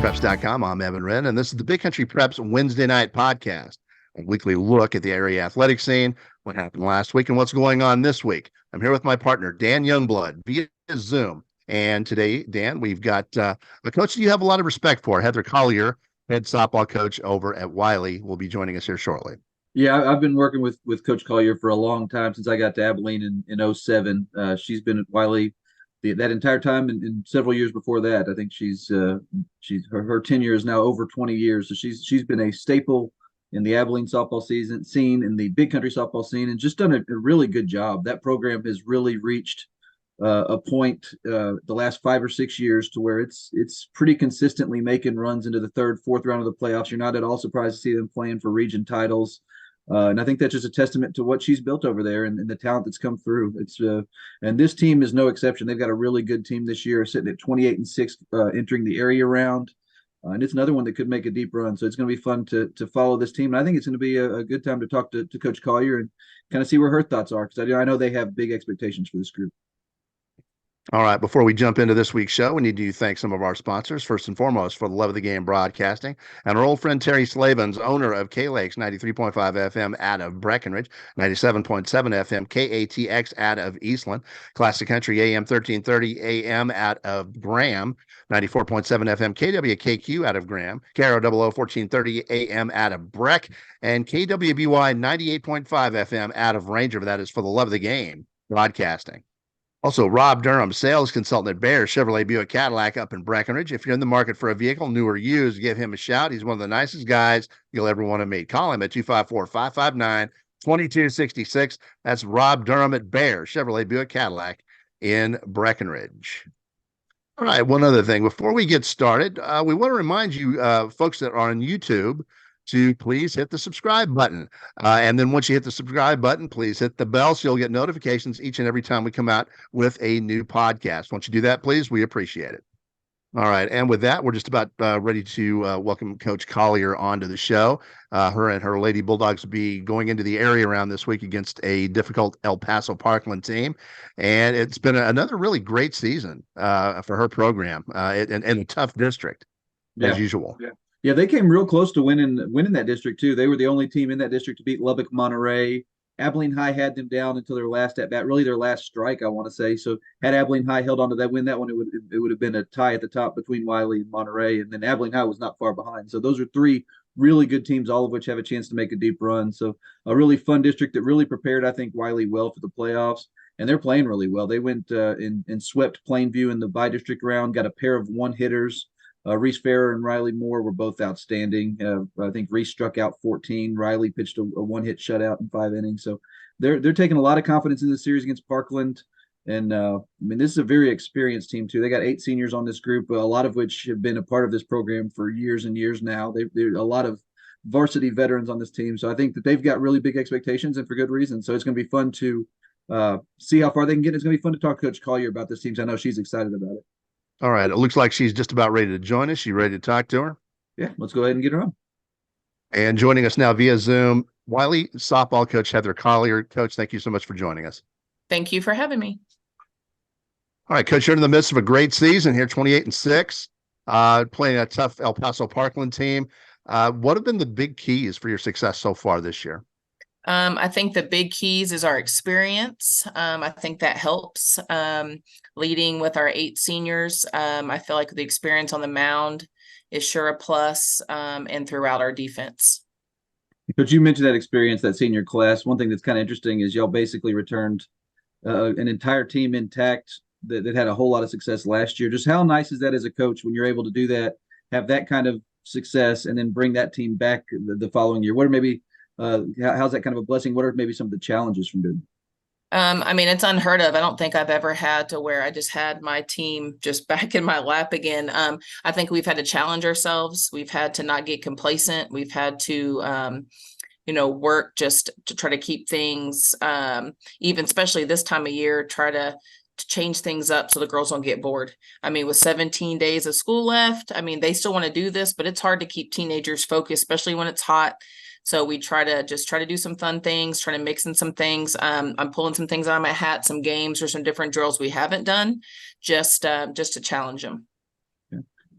BigCountryPreps.com. I'm Evan Wren, and this is the Big Country Preps Wednesday Night Podcast, a weekly look at the area athletic scene, what happened last week, and what's going on this week. I'm here with my partner, Dan Youngblood, via Zoom. And today, Dan, we've got a coach that you have a lot of respect for, Heather Collier, head softball coach over at Wylie, will be joining us here shortly. Yeah, I've been working with Coach Collier for a long time, since I got to Abilene in 07. She's been at Wylie that entire time, and several years before that. I think her tenure is now over 20 years. So she's been a staple in the Abilene softball scene, in the big country softball scene, and just done a really good job. That program has really reached a point the last 5 or 6 years to where it's pretty consistently making runs into the third, fourth round of the playoffs. You're not at all surprised to see them playing for region titles. And I think that's just a testament to what she's built over there, and the talent that's come through. And this team is no exception. They've got a really good team this year, sitting at 28-6, entering the area round. And it's another one that could make a deep run. So it's going to be fun to follow this team. And I think it's going to be a good time to talk to Coach Collier and kind of see where her thoughts are, because I know they have big expectations for this group. All right, before we jump into this week's show, we need to thank some of our sponsors. First and foremost, for the Love of the Game Broadcasting, and our old friend Terry Slavens, owner of K-Lakes 93.5 FM out of Breckenridge, 97.7 FM KATX out of Eastland, Classic Country AM 1330 AM out of Graham, 94.7 FM KWKQ out of Graham, KROO 1430 AM out of Breck, and KWBY 98.5 FM out of Ranger. That is for the Love of the Game Broadcasting. Also, Rob Durham, sales consultant at Bear Chevrolet Buick Cadillac up in Breckenridge. If you're in the market for a vehicle, new or used, give him a shout. He's one of the nicest guys you'll ever want to meet. Call him at 254-559-2266. That's Rob Durham at Bear Chevrolet Buick Cadillac in Breckenridge. All right, one other thing. Before we get started, we want to remind you folks that are on YouTube to please hit the subscribe button. And then once you hit the subscribe button, please hit the bell so you'll get notifications each and every time we come out with a new podcast. Once you do that, please, we appreciate it. All right. And with that, we're just about ready to welcome Coach Collier onto the show. Her and her Lady Bulldogs will be going into the area round this week against a difficult El Paso Parkland team. And it's been another really great season for her program in a tough district, as usual. Yeah, they came real close to winning that district too. They were the only team in that district to beat Lubbock Monterey. Abilene High had them down until their last at bat, really their last strike, I want to say. So had Abilene High held on to that one, it would have been a tie at the top between Wylie and Monterey, and then Abilene High was not far behind. So those are three really good teams, all of which have a chance to make a deep run. So a really fun district that really prepared, I think, Wylie well for the playoffs, and they're playing really well. They went and swept Plainview in the bi-district round, got a pair of one-hitters. Reese Farrer and Riley Moore were both outstanding. I think Reese struck out 14. Riley pitched a one-hit shutout in 5 innings. So they're taking a lot of confidence in this series against Parkland. And this is a very experienced team too. They got 8 seniors on this group, a lot of which have been a part of this program for years and years now. There's a lot of varsity veterans on this team. So I think that they've got really big expectations, and for good reason. So it's going to be fun to see how far they can get. It's going to be fun to talk to Coach Collier about this team. So I know she's excited about it. All right. It looks like she's just about ready to join us. You ready to talk to her? Yeah, let's go ahead and get her on. And joining us now via Zoom, Wylie softball coach Heather Collier. Coach, thank you so much for joining us. Thank you for having me. All right, Coach, you're in the midst of a great season here, 28-6, playing a tough El Paso Parkland team. What have been the big keys for your success so far this year? I think the big keys is our experience. I think that helps. Leading with our 8 seniors, I feel like the experience on the mound is sure a plus, and throughout our defense. But you mentioned that experience, that senior class. One thing that's kind of interesting is y'all basically returned an entire team intact that had a whole lot of success last year. Just how nice is that as a coach when you're able to do that, have that kind of success, and then bring that team back the following year? What are maybe how's that kind of a blessing? What are maybe some of the challenges from doing? It's unheard of. I don't think I've ever had to where I just had my team just back in my lap again. I think we've had to challenge ourselves. We've had to not get complacent. We've had to, work just to try to keep things, even especially this time of year, try to change things up so the girls don't get bored. With 17 days of school left, they still want to do this, but it's hard to keep teenagers focused, especially when it's hot. So we try to do some fun things, try to mix in some things. I'm pulling some things out of my hat, some games or some different drills we haven't done, just to challenge them.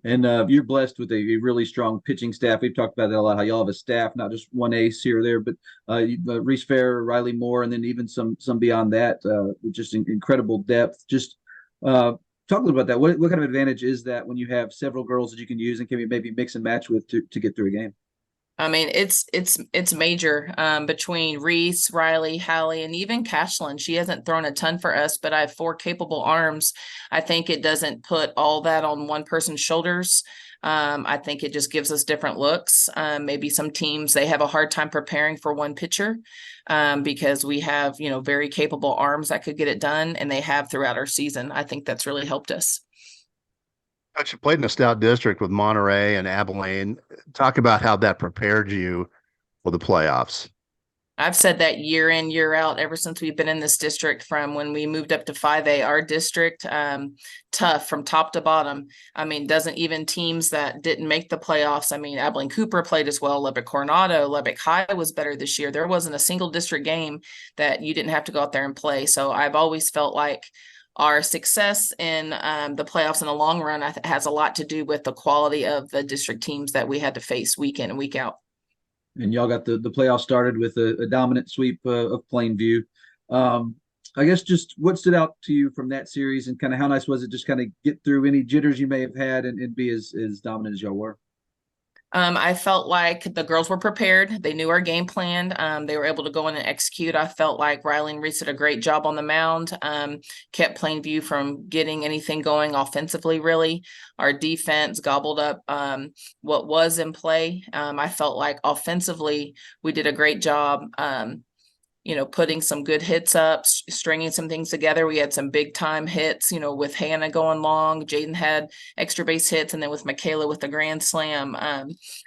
And you're blessed with a really strong pitching staff. We've talked about that a lot, how y'all have a staff, not just one ace here or there, but Reese Fair, Riley Moore, and then even some beyond that, with just incredible depth. Just talk a little about that. What kind of advantage is that when you have several girls that you can use and can maybe mix and match with to get through a game? I mean, it's major between Reese, Riley, Hallie, and even Cashlin. She hasn't thrown a ton for us, but I have 4 capable arms. I think it doesn't put all that on one person's shoulders. I think it just gives us different looks. Maybe some teams, they have a hard time preparing for one pitcher because we have, very capable arms that could get it done, and they have throughout our season. I think that's really helped us. Coach, you played in a stout district with Monterey and Abilene. Talk about how that prepared you for the playoffs. I've said that year in, year out, ever since we've been in this district from when we moved up to 5A, our district, tough from top to bottom. I mean, doesn't even teams that didn't make the playoffs. I mean, Abilene Cooper played as well. Lubbock Coronado, Lubbock High was better this year. There wasn't a single district game that you didn't have to go out there and play. So I've always felt like our success in the playoffs in the long run has a lot to do with the quality of the district teams that we had to face week in and week out. And y'all got the playoffs started with a dominant sweep of Plainview. I guess just what stood out to you from that series, and kind of how nice was it just kind of get through any jitters you may have had and be as dominant as y'all were? I felt like the girls were prepared. They knew our game plan. They were able to go in and execute. I felt like Riley and Reese did a great job on the mound, kept Plainview from getting anything going offensively, really. Our defense gobbled up what was in play. I felt like offensively, we did a great job. Putting some good hits up, stringing some things together. We had some big time hits, with Hannah going long. Jaden had extra base hits, and then with Michaela with the grand slam.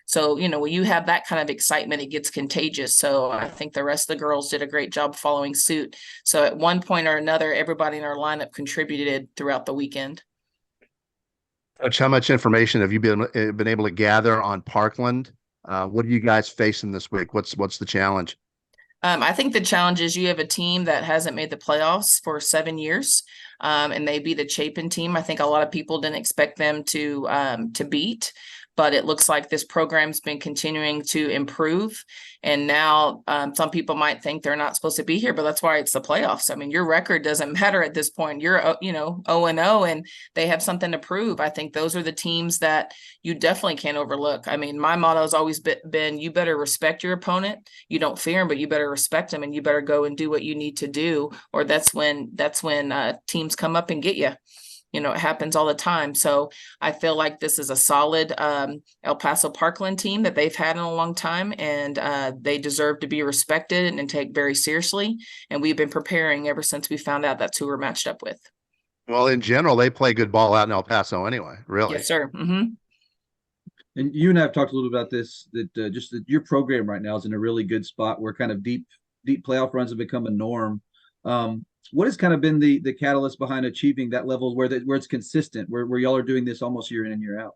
So, when you have that kind of excitement, it gets contagious. So I think the rest of the girls did a great job following suit. So at one point or another, everybody in our lineup contributed throughout the weekend. Coach, how much information have you been able to gather on Parkland? What are you guys facing this week? What's the challenge? I think the challenge is you have a team that hasn't made the playoffs for 7 years, and they be the Chapin team. I think a lot of people didn't expect them to beat, but it looks like this program's been continuing to improve. And now some people might think they're not supposed to be here, but that's why it's the playoffs. I mean, your record doesn't matter at this point. You're, 0-0, and they have something to prove. I think those are the teams that you definitely can't overlook. I mean, my motto has always been, you better respect your opponent. You don't fear him, but you better respect him, and you better go and do what you need to do, or that's when teams come up and get you. It happens all the time. So I feel like this is a solid El Paso Parkland team that they've had in a long time, and they deserve to be respected and take very seriously. And we've been preparing ever since we found out that's who we're matched up with. Well, in general, they play good ball out in El Paso anyway, really. Yes, sir. Mm-hmm. And you and I have talked a little about this, that your program right now is in a really good spot where kind of deep playoff runs have become a norm. What has kind of been the catalyst behind achieving that level where it's consistent, where y'all are doing this almost year in and year out?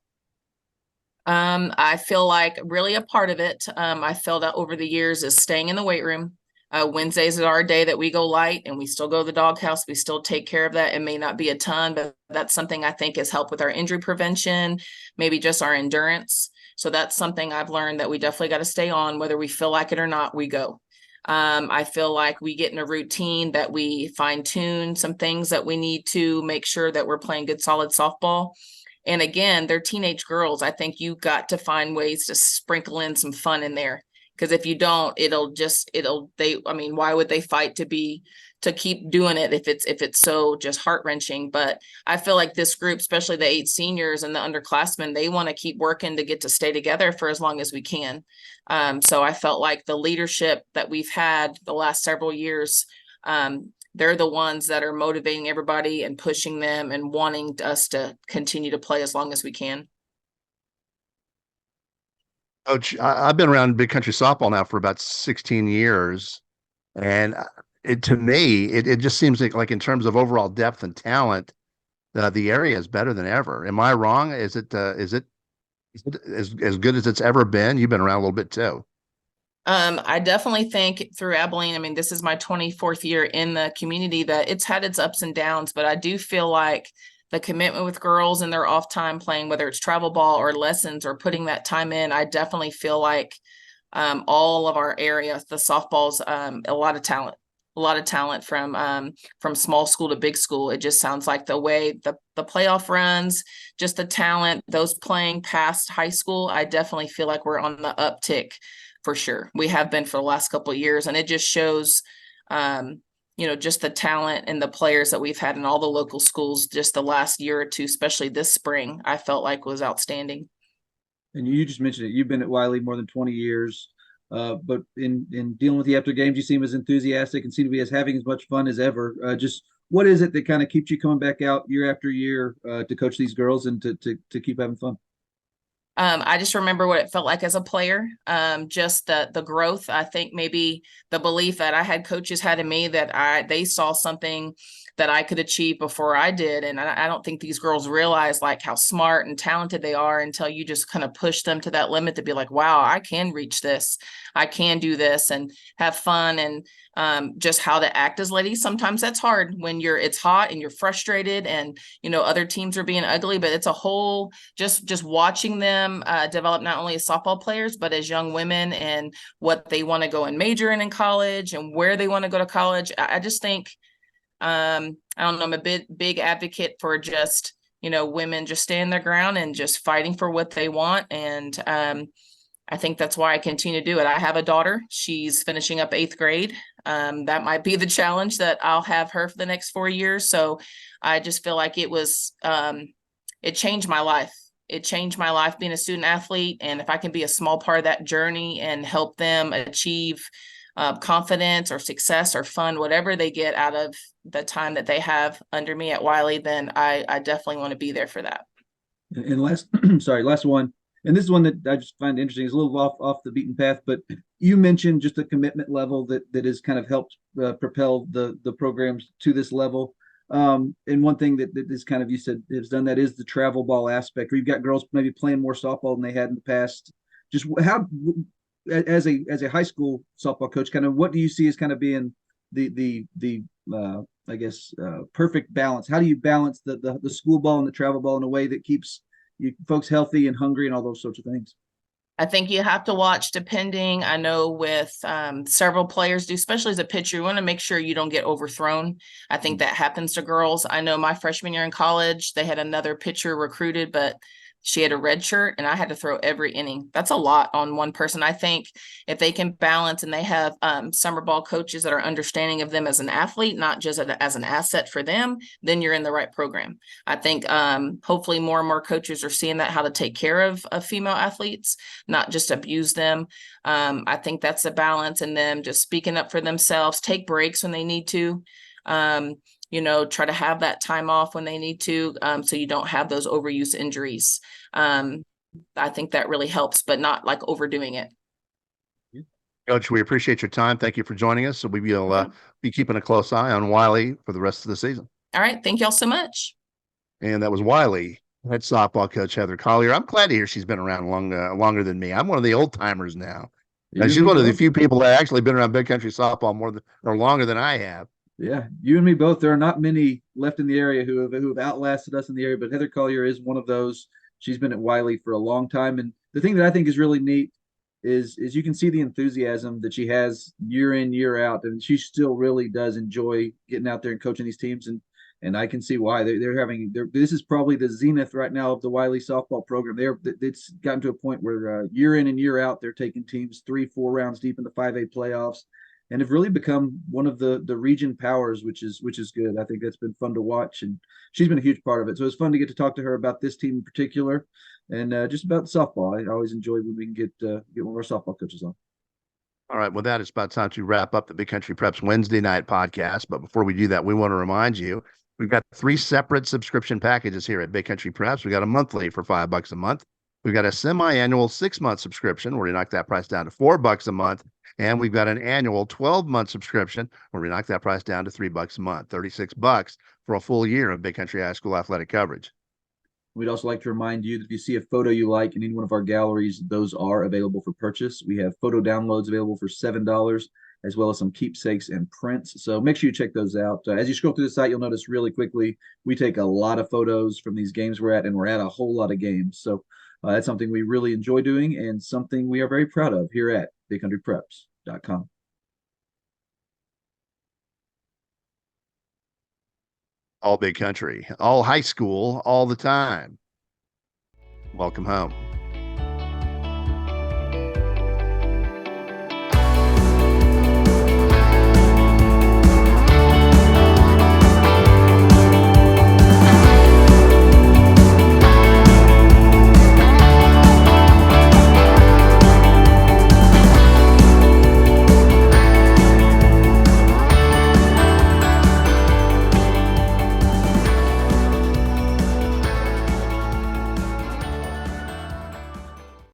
I feel like really a part of it, I felt out over the years, is staying in the weight room. Wednesdays is our day that we go light, and we still go to the doghouse. We still take care of that. It may not be a ton, but that's something I think has helped with our injury prevention, maybe just our endurance. So that's something I've learned that we definitely got to stay on, whether we feel like it or not, we go. I feel like we get in a routine that we fine tune some things that we need to make sure that we're playing good, solid softball. And again, they're teenage girls. I think you got to find ways to sprinkle in some fun in there. Because if you don't, why would they fight to keep doing it if it's so just heart-wrenching? But I feel like this group, especially the 8 seniors and the underclassmen, they want to keep working to get to stay together for as long as we can. So I felt like the leadership that we've had the last several years, they're the ones that are motivating everybody and pushing them and wanting us to continue to play as long as we can. Coach, I've been around big country softball now for about 16 years. And to me, it just seems like in terms of overall depth and talent, the area is better than ever. Am I wrong? Is it as good as it's ever been? You've been around a little bit too. I definitely think through Abilene, I mean, this is my 24th year in the community, that it's had its ups and downs, but I do feel like the commitment with girls and their off time playing, whether it's travel ball or lessons or putting that time in. I definitely feel like all of our area, the softball's a lot of talent from small school to big school. It just sounds like the way the playoff runs, just the talent, those playing past high school, I definitely feel like we're on the uptick for sure. We have been for the last couple of years, and it just shows just the talent and the players that we've had in all the local schools just the last year or two, especially this spring, I felt like was outstanding. And you just mentioned it. You've been at Wylie more than 20 years. But in dealing with you after games, you seem as enthusiastic and seem to be having as much fun as ever. Just what is it that kind of keeps you coming back out year after year to coach these girls and to keep having fun? I just remember what it felt like as a player, just the growth. I think maybe the belief that I had coaches had in me that they saw something that I could achieve before I did. And I don't think these girls realize like how smart and talented they are until you just kind of push them to that limit to be like, wow, I can reach this. I can do this and have fun. And just how to act as ladies. Sometimes that's hard when it's hot and you're frustrated and, other teams are being ugly, but it's a whole, just watching them develop not only as softball players, but as young women and what they want to go and major in college and where they want to go to college. I just think, I don't know, I'm a big advocate for just, women just staying their ground and just fighting for what they want. And I think that's why I continue to do it. I have a daughter. She's finishing up 8th grade. That might be the challenge that I'll have her for the next 4 years. So I just feel like it changed my life. It changed my life being a student athlete. And if I can be a small part of that journey and help them achieve confidence or success or fun, whatever they get out of the time that they have under me at Wylie, then I definitely want to be there for that. And last one. And this is one that I just find interesting. It's a little off the beaten path, but you mentioned just the commitment level that has kind of helped propel the programs to this level. And one thing that is kind of, you said, has done that is the travel ball aspect. We've got girls maybe playing more softball than they had in the past. Just how, as a high school softball coach, kind of what do you see as kind of being the perfect balance? How do you balance the school ball and the travel ball in a way that keeps you folks healthy and hungry and all those sorts of things? I think you have to watch depending. I know with several players do, especially as a pitcher, you want to make sure you don't get overthrown. I think that happens to girls. I know my freshman year in college, they had another pitcher recruited, but she had a red shirt and I had to throw every inning. That's a lot on one person. I think if they can balance and they have summer ball coaches that are understanding of them as an athlete, not just as an asset for them, then you're in the right program. I think hopefully more and more coaches are seeing that, how to take care of female athletes, not just abuse them. I think that's the balance, and them just speaking up for themselves, take breaks when they need to. Try to have that time off when they need to, so you don't have those overuse injuries. I think that really helps, but not like overdoing it. Coach, we appreciate your time. Thank you for joining us. So we will be keeping a close eye on Wylie for the rest of the season. All right. Thank y'all so much. And that was Wylie head softball coach Heather Collier. I'm glad to hear she's been around longer than me. I'm one of the old timers now. She's one of the few people that actually been around big country softball longer than I have. Yeah, you and me both. There are not many left in the area who have outlasted us in the area, but Heather Collier is one of those. She's been at Wylie for a long time, and the thing that I think is really neat is you can see the enthusiasm that she has year in, year out, and she still really does enjoy getting out there and coaching these teams, and I can see why this is probably the zenith right now of the Wylie softball program. It's gotten to a point where year in and year out they're taking teams 3-4 rounds deep in the 5A playoffs, and have really become one of the region powers, which is good. I think that's been fun to watch, and she's been a huge part of it. So it's fun to get to talk to her about this team in particular, and just about softball. I always enjoy when we can get one of our softball coaches on. All right, well, that is about time to wrap up the Big Country Preps Wednesday Night Podcast. But before we do that, we want to remind you, we've got 3 separate subscription packages here at Big Country Preps. We got a monthly for $5 a month. We've got a semi-annual 6-month subscription where we knock that price down to $4 a month. And we've got an annual 12-month subscription where we knock that price down to $3 a month, $36 for a full year of Big Country High School athletic coverage. We'd also like to remind you that if you see a photo you like in any one of our galleries, those are available for purchase. We have photo downloads available for $7 as well as some keepsakes and prints. So make sure you check those out. As you scroll through the site, you'll notice really quickly we take a lot of photos from these games we're at, and we're at a whole lot of games. So that's something we really enjoy doing and something we are very proud of here at big100preps.com. All big country, all high school, all the time. Welcome home.